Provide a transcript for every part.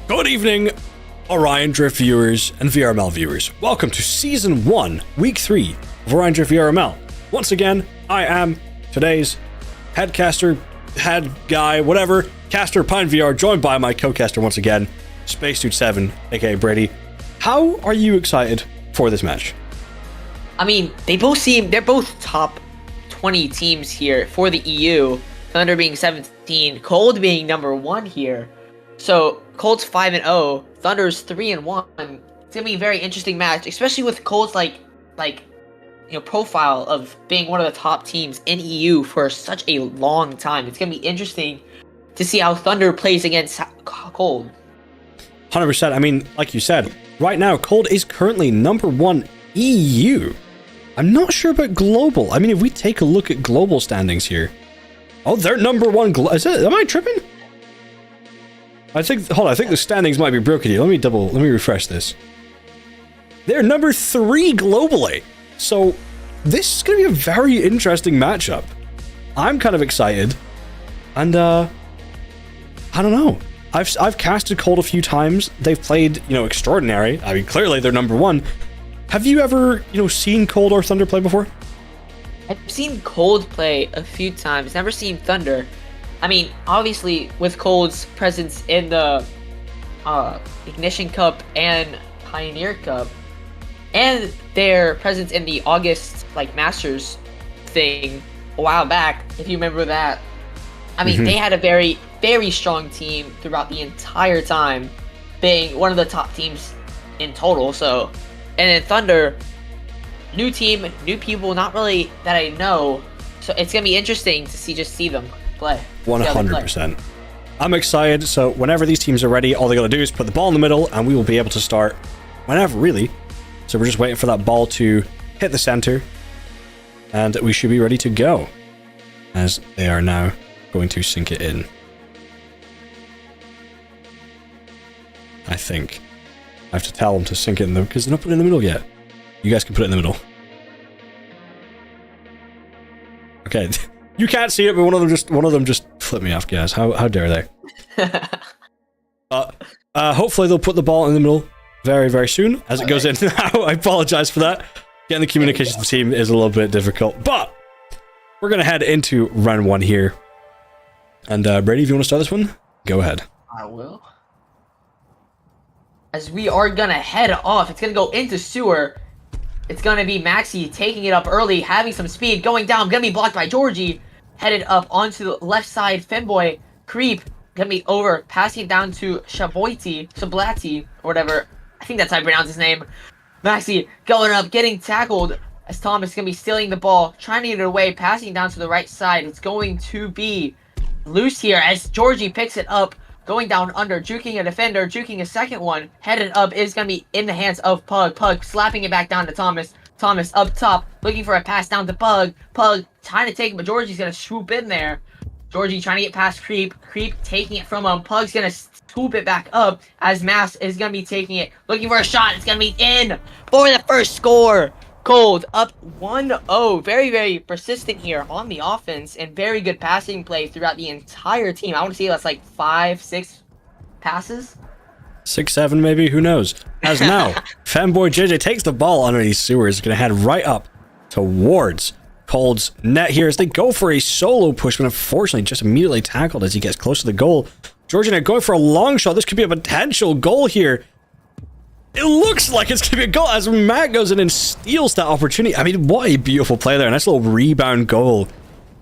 Good evening, Orion Drift viewers and VRML viewers. Welcome to Season 1, Week 3 of Orion Drift VRML. Once again, I am today's headcaster, head guy, whatever, caster Pine VR, joined by my co-caster once again, Space Dude 7, aka Brady. How are you excited for this match? I mean, they're both top 20 teams here for the EU. Thunder being 17, Cold being number 1 here. So Cold's 5-0, Thunder's 3-1. It's gonna be a very interesting match, especially with Cold's profile of being one of the top teams in EU for such a long time. It's gonna be interesting to see how Thunder plays against Cold. 100%. I mean, like you said, right now Cold is currently number 1 EU. I'm not sure about global. I mean, if we take a look at global standings here, oh, they're number 1. Am I tripping? I think the standings might be broken here. Let me refresh this. They're number 3 globally. So this is going to be a very interesting matchup. I'm kind of excited. And, I don't know. I've casted Cold a few times. They've played, extraordinary. I mean, clearly they're number 1. Have you ever, seen Cold or Thunder play before? I've seen Cold play a few times, never seen Thunder. I mean, obviously, with Cold's presence in the Ignition Cup and Pioneer Cup, and their presence in the August, Masters thing a while back, if you remember that. I mean, they had a very, very strong team throughout the entire time, being one of the top teams in total, so... And then Thunder, new team, new people, not really that I know, so it's going to be interesting to see them play. 100%. I'm excited, so whenever these teams are ready, all they gotta do is put the ball in the middle, and we will be able to start whenever, really. So we're just waiting for that ball to hit the center, and we should be ready to go, as they are now going to sink it in. I think. I have to tell them to sink it in them, because they're not putting it in the middle yet. You guys can put it in the middle. Okay. You can't see it, but one of them just flipped me off, guys. How dare they? Hopefully they'll put the ball in the middle very, very soon as it goes in now. I apologize for that. Getting the communications team is a little bit difficult, but we're gonna head into round 1 here. And Brady, if you want to start this one, go ahead. I will. As we are gonna head off, it's gonna go into sewer. It's going to be Maxi taking it up early, having some speed, going down, going to be blocked by Georgie. Headed up onto the left side, Femboy, Creep, going to be over, passing it down to Shablati, or whatever. I think that's how I pronounce his name. Maxi going up, getting tackled, as Thomas is going to be stealing the ball, trying to get it away, passing it down to the right side. It's going to be loose here, as Georgie picks it up, going down under, juking a defender, juking a second one. Headed up is going to be in the hands of Pug. Pug slapping it back down to Thomas. Thomas up top, looking for a pass down to Pug. Pug trying to take it, but Georgie's going to swoop in there. Georgie trying to get past Creep. Creep taking it from him. Pug's going to swoop it back up as Mass is going to be taking it. Looking for a shot. It's going to be in for the first score. Cold up 1-0. Very, very persistent here on the offense and very good passing play throughout the entire team. I want to say that's 5, 6 passes. 6, 7 maybe, who knows? As now, Fanboy JJ takes the ball under these sewers, gonna head right up towards Cold's net here as they go for a solo push, but unfortunately just immediately tackled as he gets close to the goal. Georgia going for a long shot. This could be a potential goal here. It looks like it's going to be a goal as Matt goes in and steals that opportunity. I mean, what a beautiful play there. Nice little rebound goal.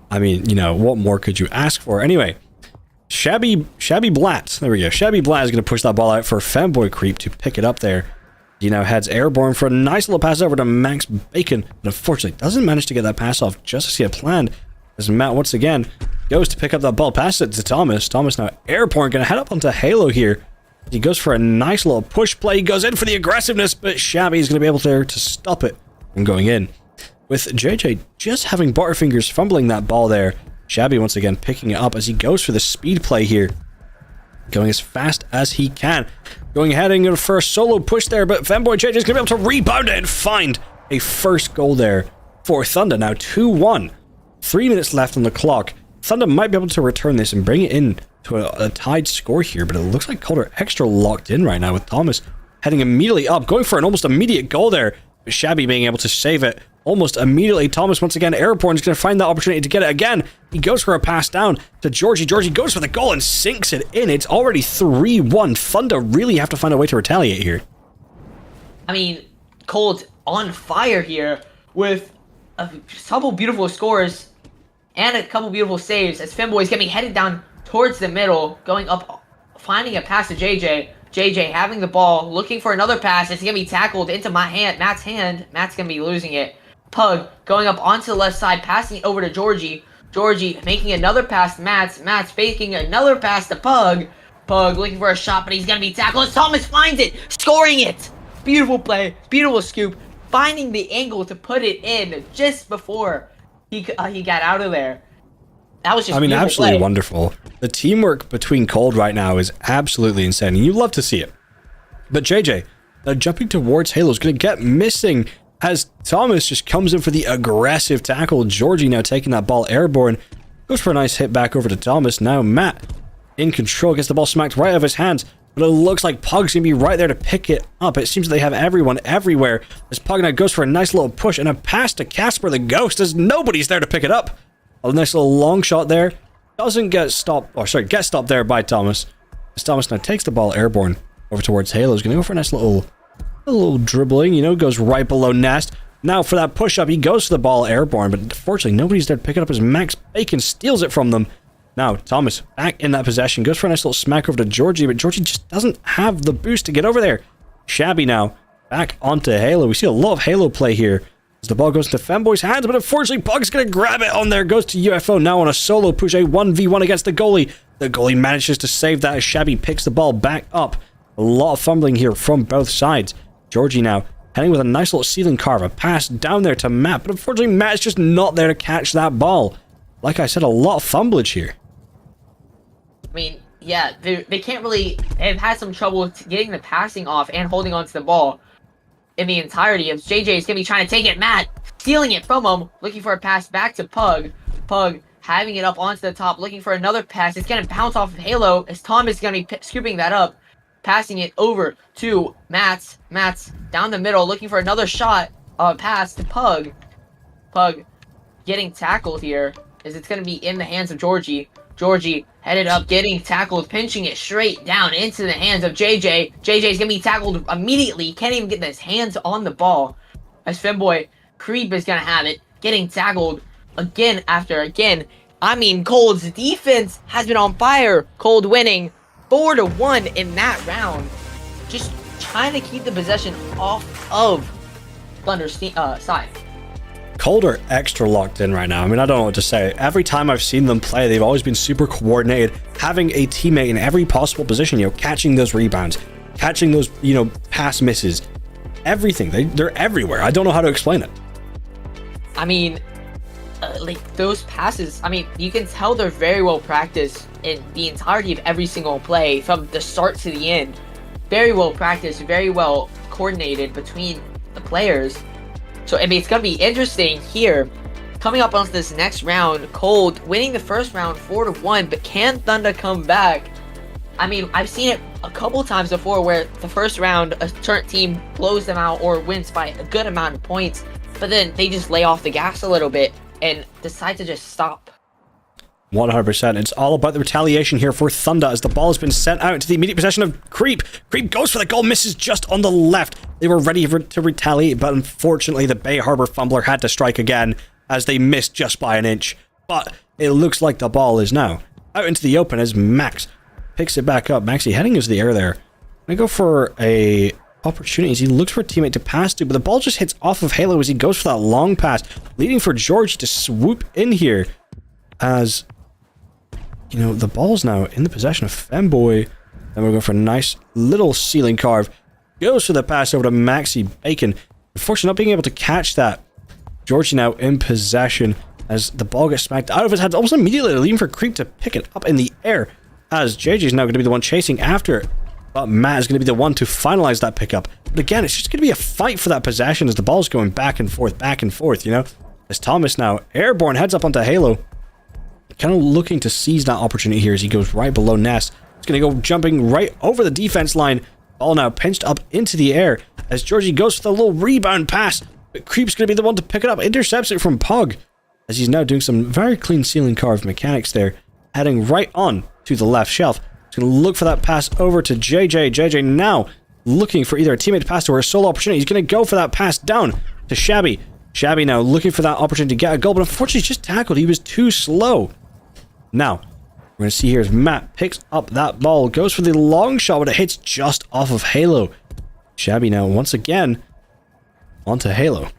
I mean, what more could you ask for? Anyway, Shabby Blatt. There we go. Shabby Blatt is going to push that ball out for Femboy Creep to pick it up there. He now heads airborne for a nice little pass over to Max Bacon, but unfortunately doesn't manage to get that pass off just as he had planned. As Matt once again goes to pick up that ball, passes it to Thomas. Thomas now airborne, going to head up onto Halo here. He goes for a nice little push play. He goes in for the aggressiveness, but Shabby is going to be able to stop it from going in. With JJ just having Butterfingers fumbling that ball there. Shabby once again picking it up as he goes for the speed play here. Going as fast as he can. Going ahead and going for a solo push there, but Femboy JJ is going to be able to rebound it and find a first goal there for Thunder. Now 2-1. 3 minutes left on the clock. Thunder might be able to return this and bring it in to a tied score here, but it looks like Calder extra locked in right now with Thomas heading immediately up, going for an almost immediate goal there. But Shabby being able to save it almost immediately. Thomas once again, Airborne is going to find that opportunity to get it again. He goes for a pass down to Georgie. Georgie goes for the goal and sinks it in. It's already 3-1. THUNDA really have to find a way to retaliate here. I mean, Cold on fire here with a couple beautiful scores and a couple beautiful saves as Femboy is getting headed down towards the middle, going up, finding a pass to JJ. JJ having the ball, looking for another pass. It's going to be tackled into Matt's hand. Matt's going to be losing it. Pug going up onto the left side, passing it over to Georgie. Georgie making another pass to Matt's. Matt's faking another pass to Pug. Pug looking for a shot, but he's going to be tackled. Thomas finds it, scoring it. Beautiful play, beautiful scoop. Finding the angle to put it in just before he got out of there. That was just absolutely wonderful. The teamwork between Cold right now is absolutely insane, and you love to see it. But JJ, jumping towards Halo, is going to get missing as Thomas just comes in for the aggressive tackle. Georgie now taking that ball airborne. Goes for a nice hit back over to Thomas. Now Matt in control, gets the ball smacked right out of his hands. But it looks like Pug's going to be right there to pick it up. It seems they have everyone everywhere. As Pug now goes for a nice little push and a pass to Casper the Ghost as nobody's there to pick it up. A nice little long shot there. Doesn't get stopped, gets stopped there by Thomas. As Thomas now takes the ball airborne over towards Halo. He's going to go for a nice little dribbling, goes right below Nest. Now for that push-up, he goes for the ball airborne, but unfortunately nobody's there to pick it up as Max Bacon steals it from them. Now, Thomas back in that possession, goes for a nice little smack over to Georgie, but Georgie just doesn't have the boost to get over there. Shabby now back onto Halo. We see a lot of Halo play here as the ball goes into Femboy's hands, but unfortunately Pug's going to grab it on there. Goes to UFO now on a solo push, a 1v1 against the goalie. The goalie manages to save that as Shabby picks the ball back up. A lot of fumbling here from both sides. Georgie now heading with a nice little ceiling carve, a pass down there to Matt, but unfortunately Matt's just not there to catch that ball. Like I said, a lot of fumblage here. I mean, yeah, they can't really... They've had some trouble getting the passing off and holding onto the ball in the entirety of JJ is going to be trying to take it. Matt stealing it from him, looking for a pass back to Pug. Pug having it up onto the top, looking for another pass. It's going to bounce off of Halo as Thomas is going to be scooping that up, passing it over to Matt's. Matt's down the middle, looking for another shot, pass to Pug. Pug getting tackled here as it's going to be in the hands of Georgie. Georgie headed up, getting tackled, pinching it straight down into the hands of JJ. JJ's gonna be tackled immediately. Can't even get his hands on the ball. As Femboy, Creep is gonna have it, getting tackled again after again. I mean, Cold's defense has been on fire. Cold winning 4-1 in that round. Just trying to keep the possession off of Thunder's side. Calder extra locked in right now. I mean, I don't know what to say. Every time I've seen them play, they've always been super coordinated, having a teammate in every possible position, catching those rebounds, catching those, pass misses, everything. They're everywhere. I don't know how to explain it. I mean, those passes, you can tell they're very well practiced in the entirety of every single play from the start to the end. Very well practiced, very well coordinated between the players. So, it's going to be interesting here. Coming up on this next round, Cold winning the first round 4-1, but can THUNDA come back? I've seen it a couple times before where the first round, a certain team blows them out or wins by a good amount of points, but then they just lay off the gas a little bit and decide to just stop. 100%. It's all about the retaliation here for THUNDA as the ball has been sent out into the immediate possession of Creep. Creep goes for the goal, misses just on the left. They were ready to retaliate, but unfortunately the Bay Harbor fumbler had to strike again as they missed just by an inch. But it looks like the ball is now out into the open as Max picks it back up. Maxie heading into the air there. Gonna go for a opportunity as he looks for a teammate to pass to, but the ball just hits off of Halo as he goes for that long pass, leading for George to swoop in here as... the ball's now in the possession of Femboy. And we're going for a nice little ceiling carve. Goes for the pass over to Maxi Bacon. Unfortunately, not being able to catch that. Georgie now in possession as the ball gets smacked out of his hands. Almost immediately leaving for Creep to pick it up in the air. As JJ is now going to be the one chasing after it. But Matt is going to be the one to finalize that pickup. But again, it's just going to be a fight for that possession as the ball's going back and forth, As Thomas now airborne heads up onto Halo. kind of looking to seize that opportunity here as he goes right below Nest. It's going to go jumping right over the defense line. Ball now pinched up into the air as Georgie goes for the little rebound pass. But Creep's going to be the one to pick it up. Intercepts it from Pug as he's now doing some very clean ceiling carved mechanics there. Heading right on to the left shelf. He's going to look for that pass over to JJ. JJ now looking for either a teammate pass or a solo opportunity. He's going to go for that pass down to Shabby. Shabby now looking for that opportunity to get a goal, but unfortunately he's just tackled. He was too slow. Now, we're going to see here as Matt picks up that ball, goes for the long shot, but it hits just off of Halo. Shabby now once again onto Halo.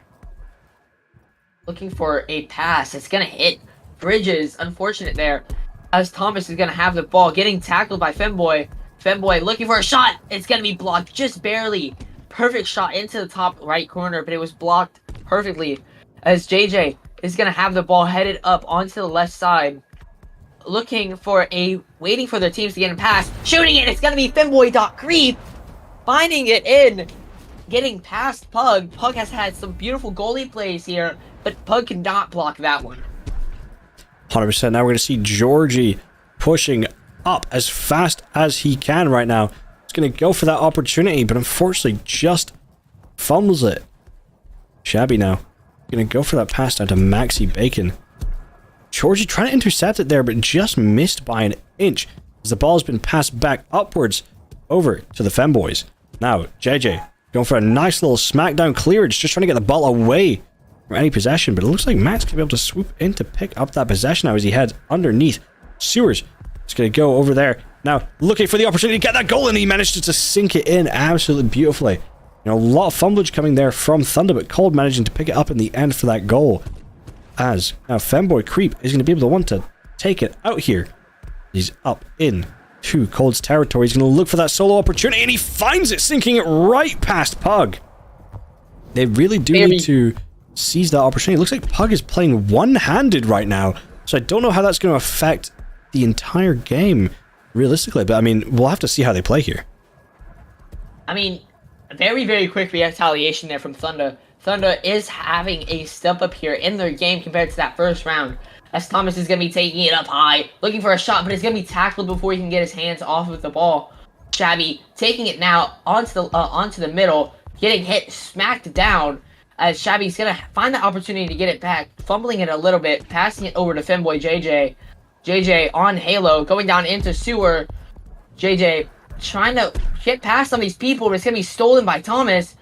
Looking for a pass. It's going to hit Bridges. Unfortunate there. As Thomas is going to have the ball, getting tackled by Femboy. Femboy looking for a shot. It's going to be blocked just barely. Perfect shot into the top right corner, but it was blocked perfectly. As JJ is going to have the ball headed up onto the left side. Waiting for their teams to get in pass. Shooting it. It's going to be Femboy.Creep. Finding it in. Getting past Pug. Pug has had some beautiful goalie plays here, but Pug cannot block that one. 100%. Now we're going to see Georgie pushing up as fast as he can right now. He's going to go for that opportunity, but unfortunately just fumbles it. Shabby now going to go for that pass down to Maxi Bacon. Georgie trying to intercept it there, but just missed by an inch as the ball has been passed back upwards over to the Femboys. Now, JJ going for a nice little smackdown clearance, just trying to get the ball away from any possession, but it looks like Matt's going to be able to swoop in to pick up that possession now as he heads underneath. Sewers is going to go over there. Now, looking for the opportunity to get that goal, and he managed to sink it in absolutely beautifully. You know, a lot of fumblage coming there from Thunder, but Cold managing to pick it up in the end for that goal. As now Femboy Creep is going to be able to want to take it out here. He's up in to Cold's territory. He's going to look for that solo opportunity, and he finds it, sinking it right past Pug. They really do need to seize that opportunity. It looks like Pug is playing one-handed right now, so I don't know how that's going to affect the entire game realistically, but I mean, we'll have to see how they play here. I mean, very, very quick retaliation there from Thunder. Thunder is having a step up here in their game compared to that first round. As Thomas is going to be taking it up high, looking for a shot, but it's going to be tackled before he can get his hands off of the ball. Shabby taking it now onto the middle, getting hit, smacked down. As Shabby's going to find the opportunity to get it back, fumbling it a little bit, passing it over to Femboy JJ. JJ on Halo, going down into Sewer. JJ trying to get past some of these people, but it's going to be stolen by Thomas.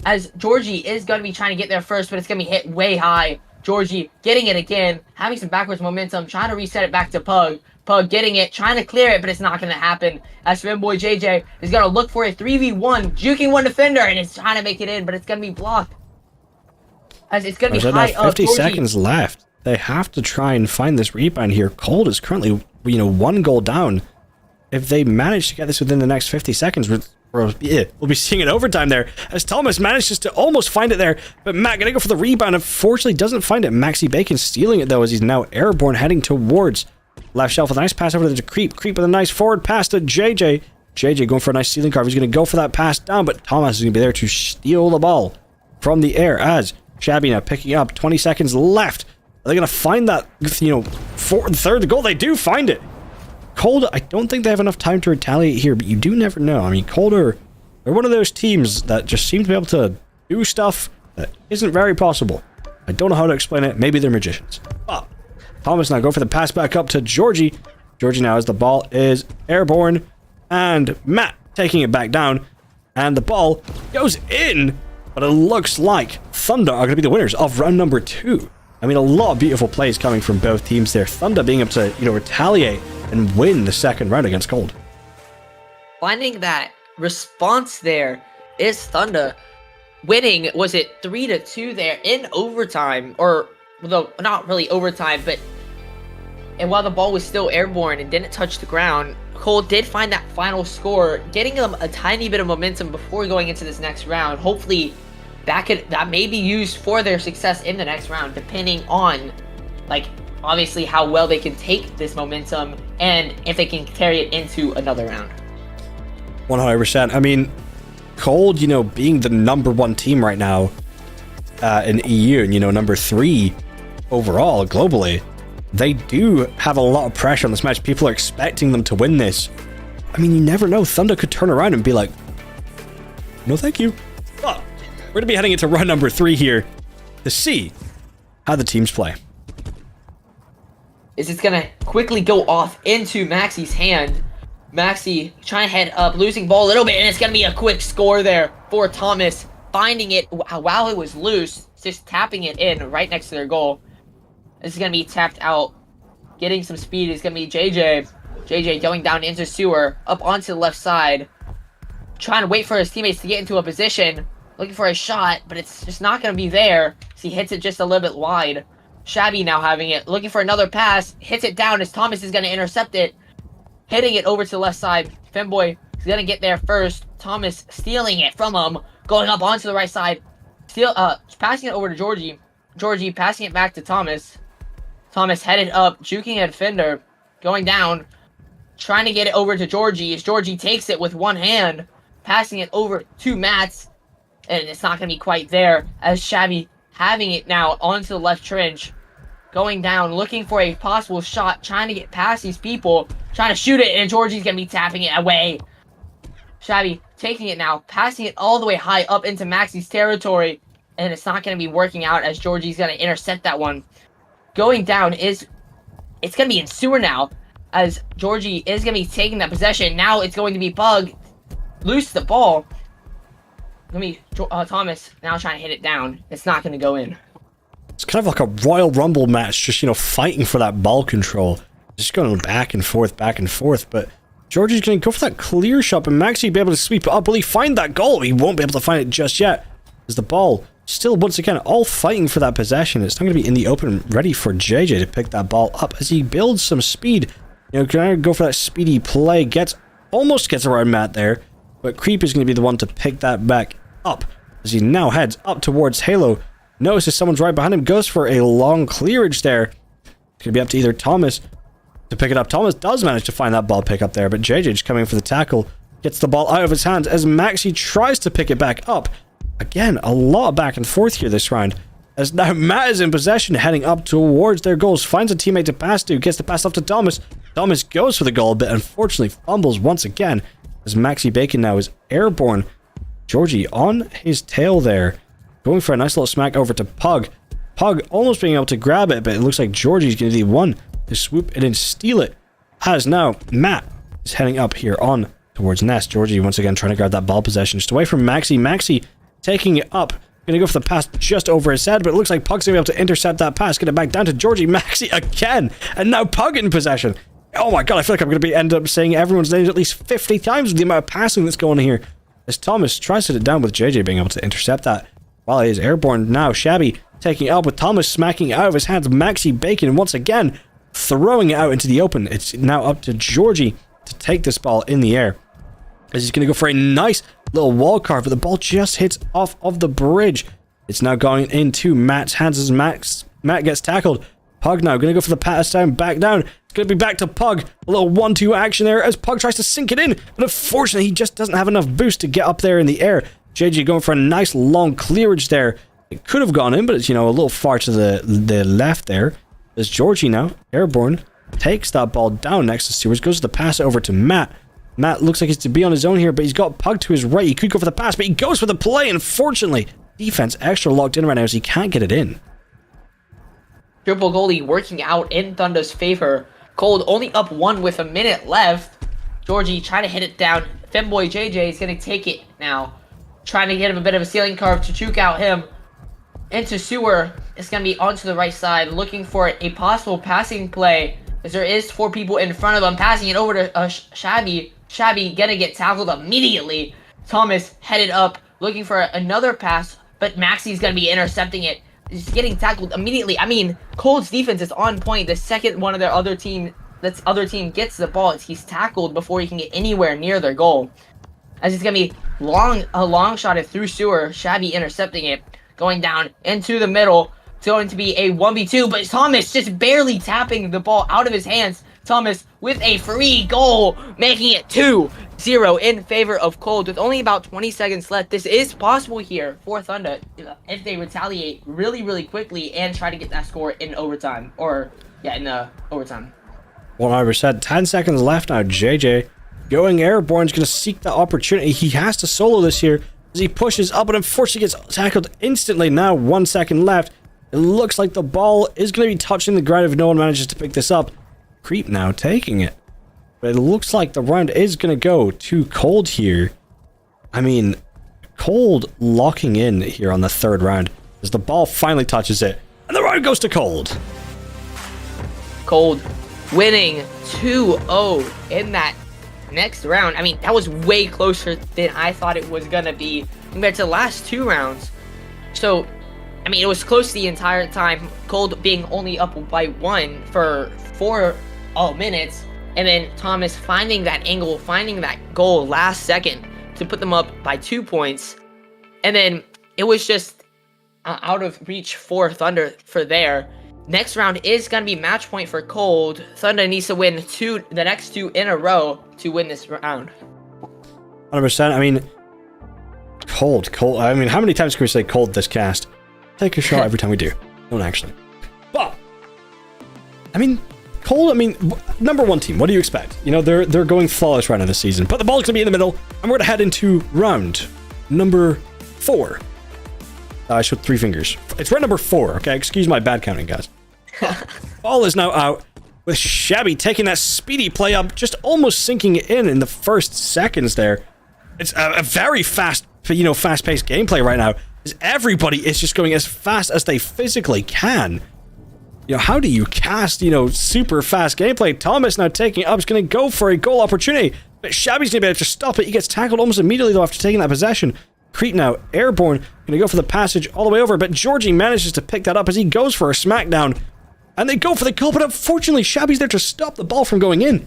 As Georgie is going to be trying to get there first, but it's going to be hit way high. Georgie getting it again, having some backwards momentum, trying to reset it back to Pug. Pug getting it, trying to clear it, but it's not going to happen. As Femboy JJ is going to look for a 3v1, juking one defender, and it's trying to make it in, but it's going to be blocked. As it's going to be high up. 50 seconds left. They have to try and find this rebound here. Cold is currently, one goal down. If they manage to get this within the next 50 seconds, we'll be seeing an overtime there, as Thomas manages to almost find it there, but Matt gonna go for the rebound. Unfortunately doesn't find it. Maxi Bacon stealing it though, as he's now airborne heading towards left shelf with a nice pass over to Creep. Creep with a nice forward pass to JJ. JJ going for a nice stealing carve. He's gonna go for that pass down, but Thomas is gonna be there to steal the ball from the air. As Shabby now picking up, 20 seconds left. Are they gonna find that, fourth and third goal? They do find it. Cold, I don't think they have enough time to retaliate here, but you do never know. I mean, Cold they're one of those teams that just seem to be able to do stuff that isn't very possible. I don't know how to explain it. Maybe they're magicians. But Thomas now go for the pass back up to Georgie. Georgie now as the ball is airborne, and Matt taking it back down, and the ball goes in, but it looks like Thunder are going to be the winners of round number 2. I mean, a lot of beautiful plays coming from both teams there. Thunder being able to, retaliate and win the second round against Cold. Finding that response there is Thunder winning, was it 3-2 there in overtime, or though not really overtime, but and while the ball was still airborne and didn't touch the ground, Cold did find that final score, getting them a tiny bit of momentum before going into this next round. Hopefully that may be used for their success in the next round, depending on obviously how well they can take this momentum and if they can carry it into another round. 100%. I mean, Cold, being the number 1 team right now in EU and, number 3 overall globally, they do have a lot of pressure on this match. People are expecting them to win this. I mean, you never know. THUNDA could turn around and be like, no thank you. But we're going to be heading into round number 3 here to see how the teams play. Is it's going to quickly go off into Maxi's hand. Maxi trying to head up, losing ball a little bit, and it's going to be a quick score there for Thomas. Finding it while it was loose, just tapping it in right next to their goal. This is going to be tapped out. Getting some speed is going to be JJ. JJ going down into Sewer, up onto the left side. Trying to wait for his teammates to get into a position. Looking for a shot, but it's just not going to be there. So he hits it just a little bit wide. Shabby now having it. Looking for another pass. Hits it down as Thomas is going to intercept it. Hitting it over to the left side. Femboy is going to get there first. Thomas stealing it from him. Going up onto the right side. Passing it over to Georgie. Georgie passing it back to Thomas. Thomas headed up, juking a defender. Going down. Trying to get it over to Georgie as Georgie takes it with one hand. Passing it over to Mats. And it's not going to be quite there as Shabby having it now onto the left trench. Going down, looking for a possible shot. Trying to get past these people. Trying to shoot it, and Georgie's going to be tapping it away. Shabby taking it now, passing it all the way high up into Maxi's territory. And it's not going to be working out as Georgie's going to intercept that one. Going down it's going to be in Sewer now. As Georgie is going to be taking that possession. Now it's going to be Pug. Loose the ball. Let me Thomas now trying to hit it down. It's not going to go in. It's kind of like a Royal Rumble match, just, fighting for that ball control. Just going back and forth, but Georgie's going to go for that clear shot, and Maxi will be able to sweep it up. Will he find that goal? He won't be able to find it just yet, as the ball still, once again, all fighting for that possession. It's not going to be in the open, ready for JJ to pick that ball up as he builds some speed. Can I go for that speedy play? Almost gets around Matt there, but Creep is going to be the one to pick that back up as he now heads up towards Halo. Notices someone's right behind him, goes for a long clearage there. It's going to be up to either Thomas to pick it up. Thomas does manage to find that ball pick up there, but JJ just coming for the tackle. Gets the ball out of his hands as Maxi tries to pick it back up. Again, a lot of back and forth here this round. As now Matt is in possession, heading up towards their goals. Finds a teammate to pass to, gets the pass off to Thomas. Thomas goes for the goal, but unfortunately fumbles once again. As Maxi Bacon now is airborne. Georgie on his tail there. Going for a nice little smack over to Pug. Pug almost being able to grab it, but it looks like Georgie's going to be the one to swoop it and steal it. As now Matt is heading up here on towards Nest. Georgie once again trying to grab that ball possession just away from Maxi. Maxi taking it up. Going to go for the pass just over his head, but it looks like Pug's going to be able to intercept that pass. Get it back down to Georgie. Maxi again. And now Pug in possession. Oh my god, I feel like I'm going to end up saying everyone's names at least 50 times with the amount of passing that's going on here. As Thomas tries to hit it down with JJ being able to intercept that. While he is airborne now, Shabby taking it up with Thomas smacking it out of his hands. Maxi Bacon once again throwing it out into the open. It's now up to Georgie to take this ball in the air. As he's going to go for a nice little wall carve, but the ball just hits off of the bridge. It's now going into Matt's hands as Matt gets tackled. Pug now going to go for the pass down, back down. It's going to be back to Pug. A little 1-2 action there as Pug tries to sink it in, but unfortunately he just doesn't have enough boost to get up there in the air. JJ going for a nice long clearage there. It could have gone in, but it's, a little far to the left there. As Georgie now, airborne, takes that ball down next to Sewers, goes to the pass over to Matt. Matt looks like he's to be on his own here, but he's got Pug to his right. He could go for the pass, but he goes for the play. Unfortunately, defense extra locked in right now as he can't get it in. Triple goalie working out in THUNDA's favor. Cold only up 1 with a minute left. Georgie trying to hit it down. Femboy JJ is going to take it now. Trying to get him a bit of a ceiling carve to juke out him. Into Sewer. It's going to be onto the right side. Looking for a possible passing play. As there is 4 people in front of him. Passing it over to Shabby. Shabby going to get tackled immediately. Thomas headed up. Looking for another pass. But Maxi's going to be intercepting it. Just getting tackled immediately. I mean, Cold's defense is on point. The second one of their other team gets the ball, he's tackled before he can get anywhere near their goal. As it's going to be a long shot through Sewer. Shabby intercepting it. Going down into the middle. It's going to be a 1v2, but Thomas just barely tapping the ball out of his hands. Thomas with a free goal, making it 2-0 in favor of Cold. With only about 20 seconds left, this is possible here for THUNDA if they retaliate really, really quickly and try to get that score in overtime. Or Yeah, in the overtime. 100%. 10 seconds left now. JJ going airborne is going to seek the opportunity. He has to solo this here as he pushes up, but unfortunately gets tackled instantly. Now 1 second left. It looks like the ball is going to be touching the ground if no one manages to pick this up. Creep now taking it. But it looks like the round is going to go to Cold here. I mean, Cold locking in here on the third round as the ball finally touches it. And the round goes to Cold. Cold winning 2-0 in that next round. I mean, that was way closer than I thought it was going to be compared to the last 2 rounds. So, I mean, it was close the entire time. Cold being only up by 1 for 4 minutes. And then Thomas finding that angle, finding that goal last second to put them up by 2 points. And then it was just out of reach for Thunder for there. Next round is going to be match point for Cold. Thunder needs to win the next 2 in a row to win this round. 100%. I mean, Cold. I mean, how many times can we say Cold this cast? Take a shot every time we do. Don't actually. But, I mean, Cold, number 1 team. What do you expect? You know, they're going flawless right now this season. But the ball's going to be in the middle, and we're going to head into round number 4. I showed 3 fingers. It's round number 4, okay? Excuse my bad counting, guys. Ball is now out, with Shabby taking that speedy play up, just almost sinking it in the first seconds there. It's a very fast, fast-paced gameplay right now. As everybody is just going as fast as they physically can. You know, how do you cast, super fast gameplay? Thomas now taking it up, is going to go for a goal opportunity, but Shabby's going to be able to stop it. He gets tackled almost immediately, though, after taking that possession. Creep now, airborne, going to go for the passage all the way over, but Georgie manages to pick that up as he goes for a smackdown, and they go for the goal, but unfortunately, Shabby's there to stop the ball from going in.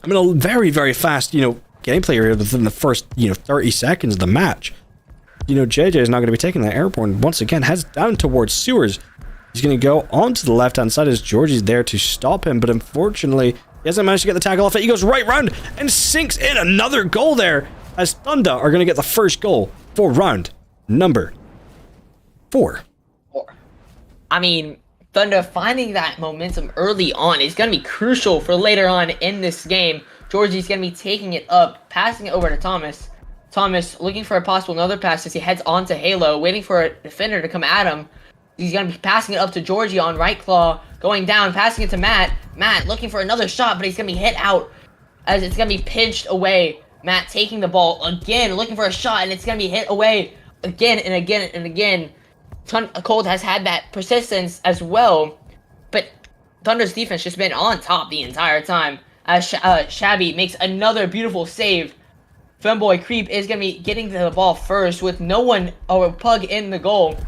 I mean, a very, very fast, gameplay here within the first, 30 seconds of the match. JJ is now going to be taking that airborne once again, heads down towards sewers. He's going to go onto the left-hand side as Georgie's there to stop him, but unfortunately, he hasn't managed to get the tackle off it. He goes right round and sinks in another goal there, as THUNDA are going to get the first goal for round number 4. I mean, THUNDA finding that momentum early on is going to be crucial for later on in this game. Georgie's going to be taking it up, passing it over to Thomas. Thomas looking for a possible another pass as he heads onto Halo, waiting for a defender to come at him. He's going to be passing it up to Georgie on right claw, going down, passing it to Matt. Matt looking for another shot, but he's going to be hit out as it's going to be pinched away. Matt taking the ball again, looking for a shot, and it's going to be hit away again and again and again. Cold has had that persistence as well, but Thunder's defense just been on top the entire time. As Shabby makes another beautiful save. Femboy Creep is going to be getting to the ball first with no one or Pug in the goal.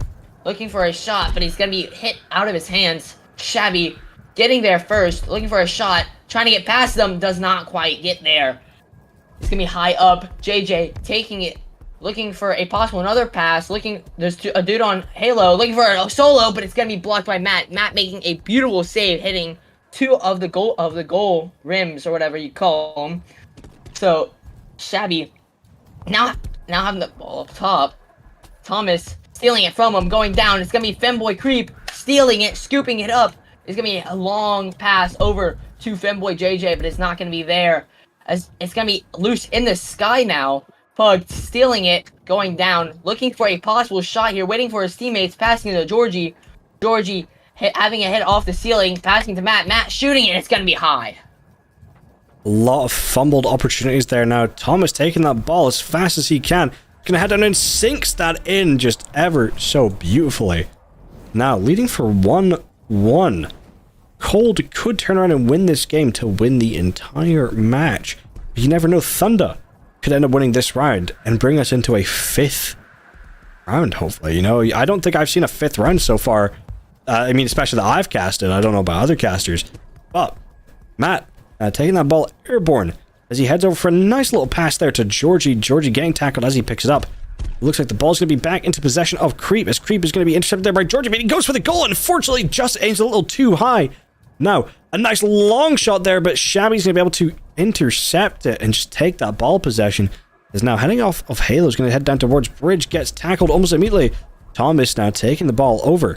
Looking for a shot, but he's going to be hit out of his hands. Shabby getting there first, looking for a shot, trying to get past them, does not quite get there. It's going to be high up. JJ taking it, looking for a possible another pass, there's a dude on Halo, looking for a solo, but it's going to be blocked by Matt. Matt making a beautiful save, hitting 2 of the goal rims, or whatever you call them. So, Shabby now having the ball up top. Thomas stealing it from him, going down. It's going to be Femboy Creep stealing it, scooping it up. It's going to be a long pass over to Femboy JJ, but it's not going to be there. As it's going to be loose in the sky now. Pug stealing it, going down, looking for a possible shot here, waiting for his teammates, passing it to Georgie. Georgie having a hit off the ceiling, passing to Matt. Matt shooting it, it's going to be high. A lot of fumbled opportunities there now. Thomas taking that ball as fast as he can. Gonna head down and sinks that in just ever so beautifully. Now, leading for 1-1. Cold could turn around and win this game to win the entire match. But you never know, THUNDA could end up winning this round and bring us into a 5th round, hopefully. I don't think I've seen a 5th round so far. Especially that I've casted. I don't know about other casters. But, Matt, taking that ball airborne as he heads over for a nice little pass there to Georgie. Georgie getting tackled as he picks it up. It looks like the ball's going to be back into possession of Creep, as Creep is going to be intercepted there by Georgie, but he goes for the goal, and unfortunately just aims a little too high. Now, a nice long shot there, but Shabby's going to be able to intercept it and just take that ball possession. Is now heading off of Halo, is going to head down towards Bridge, gets tackled almost immediately. Thomas now taking the ball over.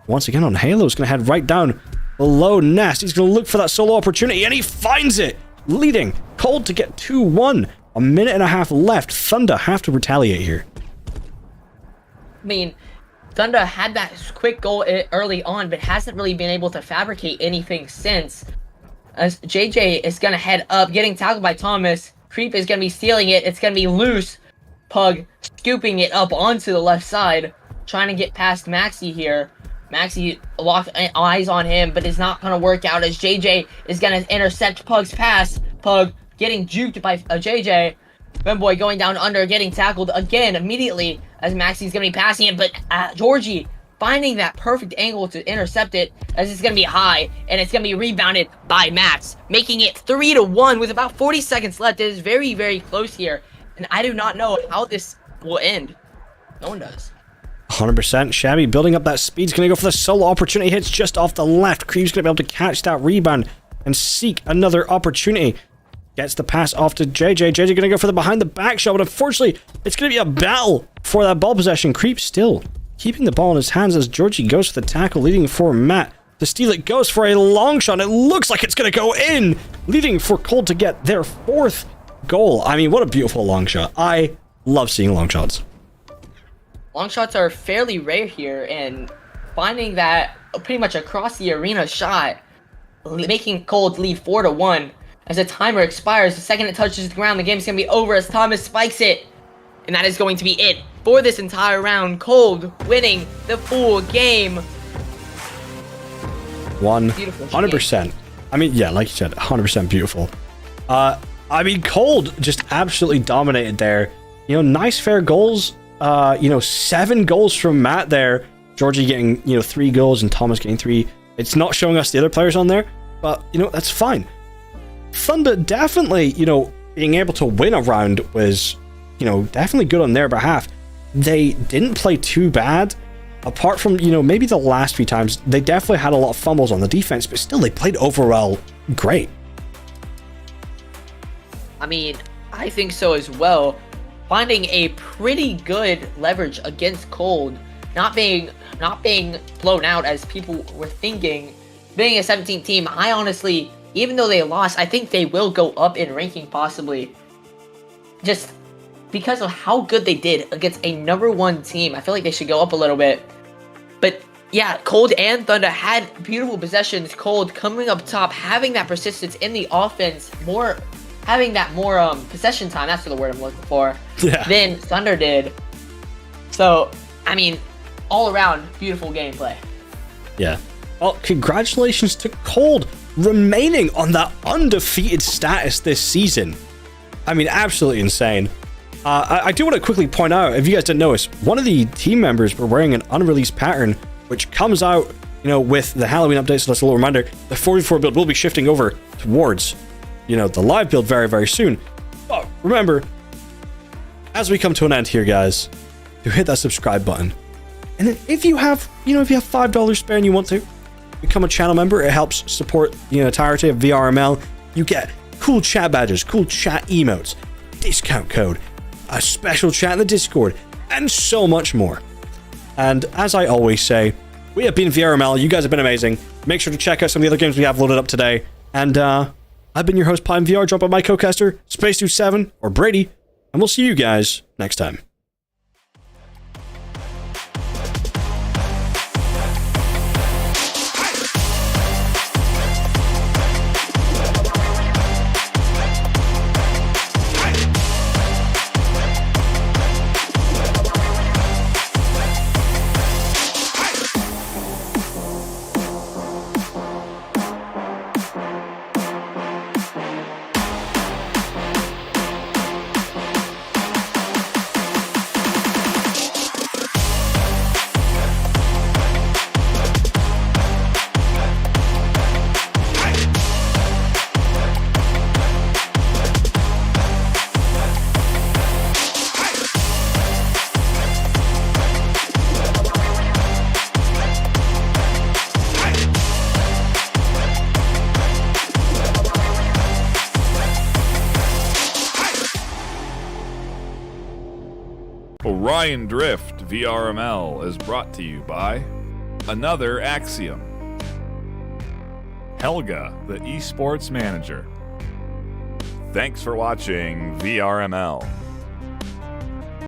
Once again on Halo, is going to head right down below Nest. He's going to look for that solo opportunity, and he finds it, leading Cold to get 2-1. A minute and a half left. THUNDA have to retaliate here. I mean, THUNDA had that quick goal early on, but hasn't really been able to fabricate anything since. As JJ is going to head up, getting tackled by Thomas. Creep is going to be stealing it. It's going to be loose. Pug scooping it up onto the left side, trying to get past Maxi here. Maxi locked eyes on him, but it's not going to work out as JJ is going to intercept Pug's pass. Pug getting juked by JJ. Femboy going down under, getting tackled again immediately as Maxi's going to be passing it, but Georgie finding that perfect angle to intercept it as it's going to be high, and it's going to be rebounded by Max, making it 3-1 with about 40 seconds left. It is very, very close here, and I do not know how this will end. No one does. 100%. Shabby building up that speed. He's going to go for the solo opportunity. Hits just off the left. Creep's going to be able to catch that rebound and seek another opportunity. Gets the pass off to JJ. JJ going to go for the behind the back shot, but unfortunately, it's going to be a battle for that ball possession. Creep still keeping the ball in his hands as Georgie goes for the tackle, leading for Matt to steal it. Goes for a long shot. It looks like it's going to go in, leading for Cold to get their 4th goal. I mean, what a beautiful long shot. I love seeing long shots. Long shots are fairly rare here, and finding that pretty much across the arena shot, making Cold lead 4-1. As the timer expires, the second it touches the ground, the game's going to be over as Thomas spikes it. And that is going to be it for this entire round. Cold winning the full game. 100%. I mean, yeah, like you said, 100% beautiful. I mean, Cold just absolutely dominated there. You know, nice fair goals. 7 goals from Matt there. Georgie getting, 3 goals and Thomas getting 3. It's not showing us the other players on there, but, that's fine. THUNDA definitely, being able to win a round was, definitely good on their behalf. They didn't play too bad. Apart from, maybe the last few times, they definitely had a lot of fumbles on the defense, but still, they played overall great. I mean, I think so as well. Finding a pretty good leverage against Cold, not being blown out as people were thinking. Being a 17th team, I honestly, even though they lost, I think they will go up in ranking possibly. Just because of how good they did against a #1 team, I feel like they should go up a little bit. But yeah, Cold and THUNDA had beautiful possessions. Cold coming up top, having that persistence in the offense, having that more possession time, that's the word I'm looking for, than THUNDA did. So, I mean, all around, beautiful gameplay. Yeah. Well, congratulations to Cold remaining on that undefeated status this season. I mean, absolutely insane. I do want to quickly point out, if you guys didn't notice, one of the team members were wearing an unreleased pattern, which comes out, with the Halloween update, so that's a little reminder. The 44 build will be shifting over towards, the live build very, very soon. But remember, as we come to an end here, guys, to hit that subscribe button. And then if you have $5 spare and you want to become a channel member, it helps support the entirety of VRML. You get cool chat badges, cool chat emotes, discount code, a special chat in the Discord, and so much more. And as I always say, we have been VRML. You guys have been amazing. Make sure to check out some of the other games we have loaded up today. And I've been your host, Pime VR, joined by my co-caster, Space27, or Brady, and we'll see you guys next time. Orion Drift VRML is brought to you by Another Axiom. Helga, the esports manager. Thanks for watching VRML.